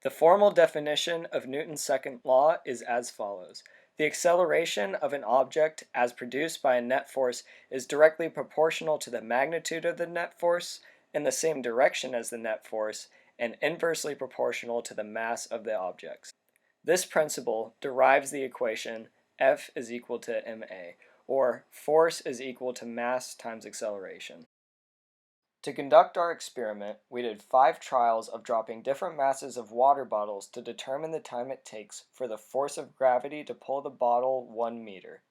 The formal definition of Newton's second law is as follows. The acceleration of an object as produced by a net force is directly proportional to the magnitude of the net force in the same direction as the net force and inversely proportional to the mass of the objects. This principle derives the equation F is equal to ma, or force is equal to mass times acceleration. To conduct our experiment, we did 5 trials of dropping different masses of water bottles to determine the time it takes for the force of gravity to pull the bottle 1 meter.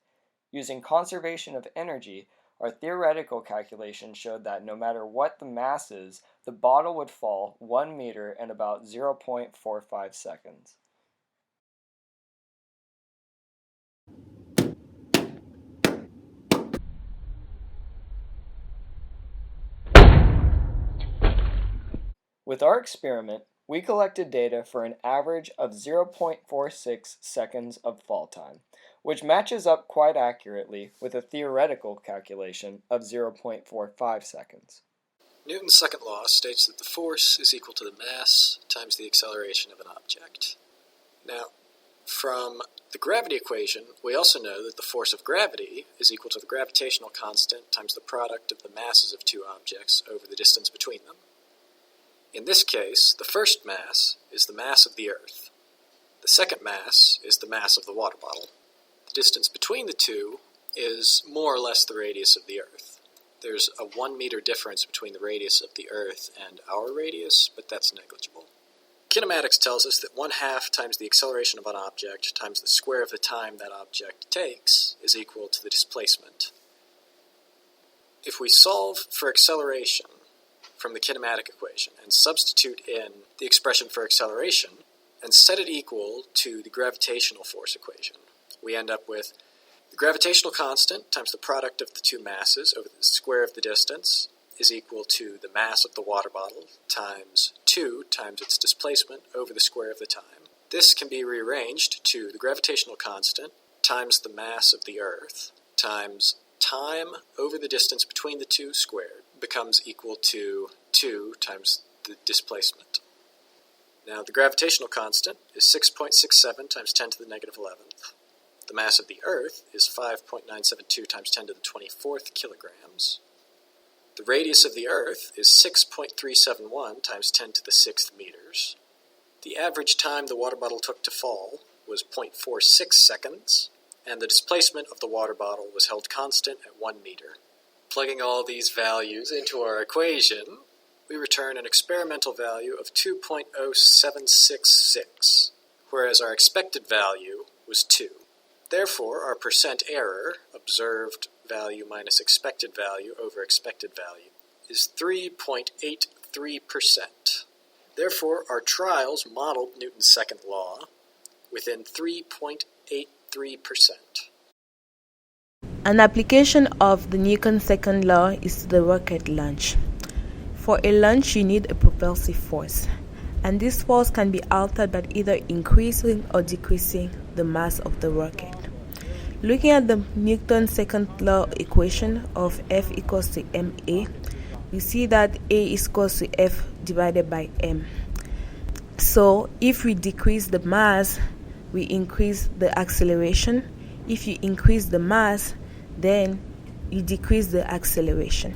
Using conservation of energy, our theoretical calculation showed that no matter what the mass is, the bottle would fall 1 meter in about 0.45 seconds. With our experiment, we collected data for an average of 0.46 seconds of fall time, which matches up quite accurately with a theoretical calculation of 0.45 seconds. Newton's second law states that the force is equal to the mass times the acceleration of an object. Now, from the gravity equation, we also know that the force of gravity is equal to the gravitational constant times the product of the masses of two objects over the distance between them. In this case, the first mass is the mass of the Earth. The second mass is the mass of the water bottle. The distance between the two is more or less the radius of the Earth. There's a 1 meter difference between the radius of the Earth and our radius, but that's negligible. Kinematics tells us that 1/2 times the acceleration of an object times the square of the time that object takes is equal to the displacement. If we solve for acceleration from the kinematic equation and substitute in the expression for acceleration and set it equal to the gravitational force equation, we end up with the gravitational constant times the product of the two masses over the square of the distance is equal to the mass of the water bottle times 2 times its displacement over the square of the time. This can be rearranged to the gravitational constant times the mass of the Earth times time over the distance between the two squared becomes equal to 2 times the displacement. Now the gravitational constant is 6.67 times 10 to the negative 11th. The mass of the Earth is 5.972 times 10 to the 24th kilograms. The radius of the Earth is 6.371 times 10 to the 6th meters. The average time the water bottle took to fall was 0.46 seconds, and the displacement of the water bottle was held constant at 1 meter. Plugging all these values into our equation, we return an experimental value of 2.0766, whereas our expected value was 2. Therefore, our percent error, observed value minus expected value over expected value, is 3.83%. Therefore, our trials modeled Newton's second law within 3.83%. An application of the Newton's second law is the rocket launch. For a launch, you need a propulsive force, and this force can be altered by either increasing or decreasing the mass of the rocket. Looking at the Newton's second law equation of F equals to ma, we see that A is equals to F divided by m. So if we decrease the mass, we increase the acceleration. If you increase the mass, then you decrease the acceleration.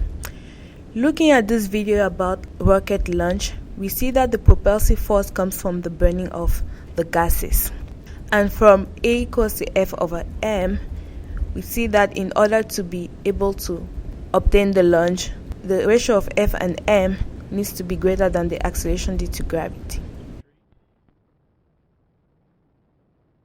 Looking at this video about rocket launch, we see that the propulsive force comes from the burning of the gases. And from A equals to F over m, we see that in order to be able to obtain the launch, the ratio of F and m needs to be greater than the acceleration due to gravity.